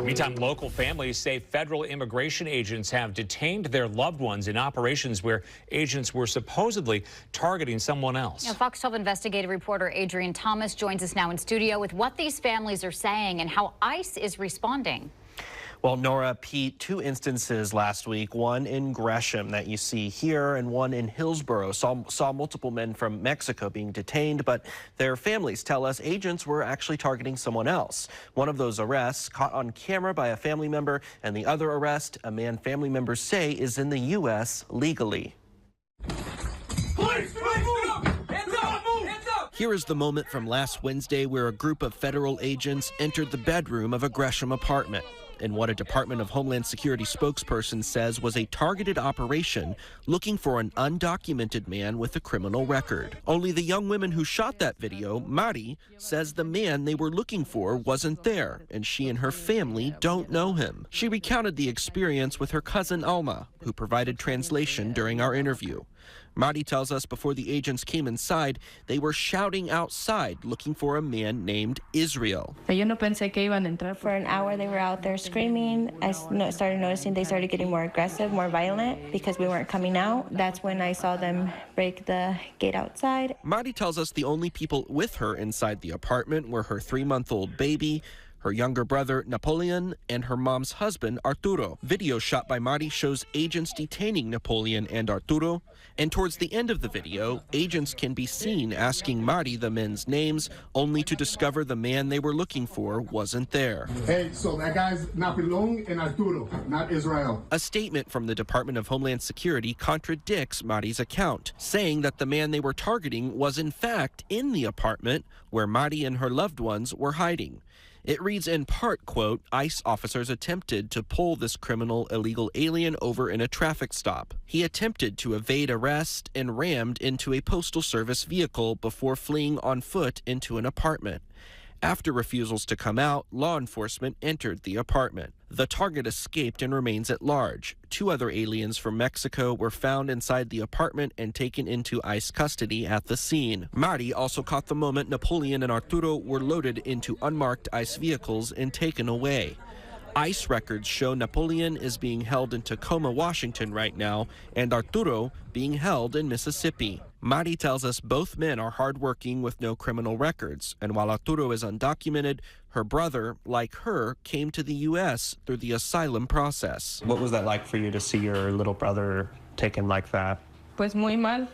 Meantime, local families say federal immigration agents have detained their loved ones in operations where agents were supposedly targeting someone else. Now, Fox 12 investigative reporter Adrian Thomas joins us now in studio with what these families are saying and how ICE is responding. Well, Nora, Pete, two instances last week, one in Gresham that you see here and one in Hillsboro, saw multiple men from Mexico being detained, but their families tell us agents were actually targeting someone else. One of those arrests caught on camera by a family member, and the other arrest, a man family members say is in the U.S. legally. Here is the moment from last Wednesday where a group of federal agents entered the bedroom of a Gresham apartment in what a Department of Homeland Security spokesperson says was a targeted operation looking for an undocumented man with a criminal record. Only the young women who shot that video, Mari, says the man they were looking for wasn't there, and she and her family don't know him. She recounted the experience with her cousin Alma, who provided translation during our interview. Mari tells us before the agents came inside, they were shouting outside looking for a man named Israel. For an hour they were out there screaming. I started noticing they started getting more aggressive, more violent because we weren't coming out. That's when I saw them break the gate outside. Mari tells us the only people with her inside the apartment were her 3-month-old baby, her younger brother, Napoleon, and her mom's husband, Arturo. Video shot by Mari shows agents detaining Napoleon and Arturo, and towards the end of the video, agents can be seen asking Mari the men's names, only to discover the man they were looking for wasn't there. Hey, so that guy's Napoleon and Arturo, not Israel. A statement from the Department of Homeland Security contradicts Mari's account, saying that the man they were targeting was in fact in the apartment where Mari and her loved ones were hiding. It reads in part, quote, ICE officers attempted to pull this criminal illegal alien over in a traffic stop. He attempted to evade arrest and rammed into a Postal Service vehicle before fleeing on foot into an apartment. After refusals to come out, law enforcement entered the apartment. The target escaped and remains at large. 2 other aliens from Mexico were found inside the apartment and taken into ICE custody at the scene. Mari also caught the moment Napoleon and Arturo were loaded into unmarked ICE vehicles and taken away. ICE records show Napoleon is being held in Tacoma, Washington right now, and Arturo being held in Mississippi. Mari tells us both men are hardworking with no criminal records, and while Arturo is undocumented, her brother, like her, came to the U.S. through the asylum process. What was that like for you to see your little brother taken like that? Pues muy mal.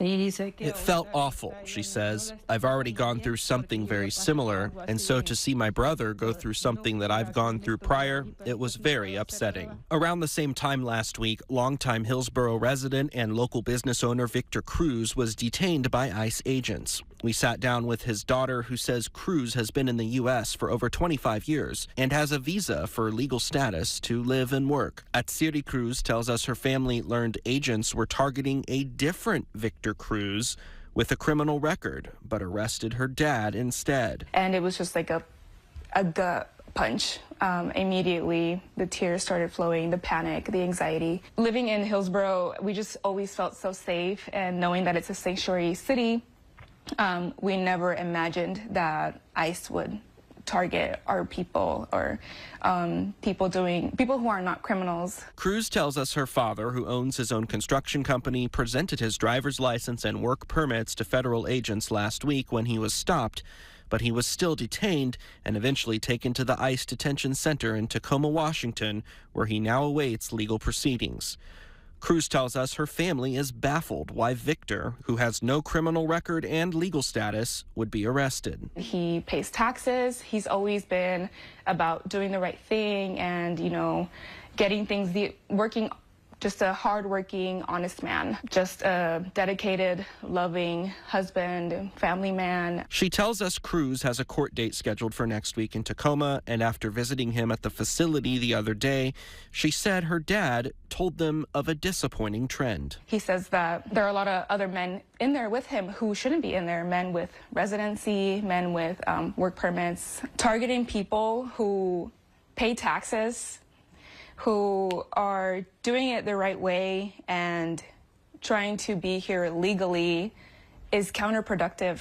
It felt awful, she says. I've already gone through something very similar, and so to see my brother go through something that I've gone through prior, it was very upsetting. Around the same time last week, longtime Hillsboro resident and local business owner Victor Cruz was detained by ICE agents. We sat down with his daughter, who says Cruz has been in the U.S. for over 25 years and has a visa for legal status to live and work. Atsiri Cruz tells us her family learned agents were targeting a different Victor Cruz with a criminal record, but arrested her dad instead. And it was just like a gut punch. Immediately, the tears started flowing, the panic, the anxiety. Living in Hillsboro, we just always felt so safe, and knowing that it's a sanctuary city, we never imagined that ICE would target our people or people who are not criminals. Cruz tells us her father, who owns his own construction company, presented his driver's license and work permits to federal agents last week when he was stopped, but he was still detained and eventually taken to the ICE detention center in Tacoma, Washington, where he now awaits legal proceedings. Cruz tells us her family is baffled why Victor, who has no criminal record and legal status, would be arrested. He pays taxes. He's always been about doing the right thing and, getting things, working, just a hardworking, honest man, just a dedicated, loving husband, family man. She tells us Cruz has a court date scheduled for next week in Tacoma, and after visiting him at the facility the other day, she said her dad told them of a disappointing trend. He says that there are a lot of other men in there with him who shouldn't be in there, men with residency, men with work permits, targeting people who pay taxes, who are doing it the right way and trying to be here legally is counterproductive.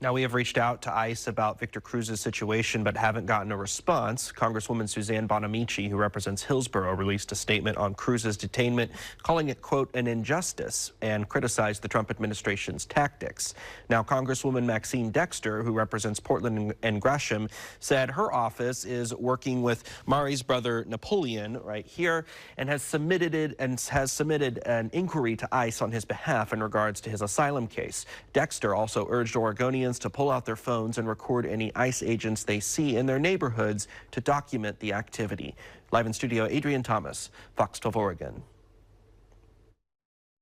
Now, we have reached out to ICE about Victor Cruz's situation, but haven't gotten a response. Congresswoman Suzanne Bonamici, who represents Hillsboro, released a statement on Cruz's detainment, calling it, quote, an injustice, and criticized the Trump administration's tactics. Now, Congresswoman Maxine Dexter, who represents Portland and Gresham, said her office is working with Mari's brother Napoleon right here and has submitted an inquiry to ICE on his behalf in regards to his asylum case. Dexter also urged Oregonians to pull out their phones and record any ICE agents they see in their neighborhoods to document the activity. Live in studio, Adrian Thomas, Fox 12 Oregon.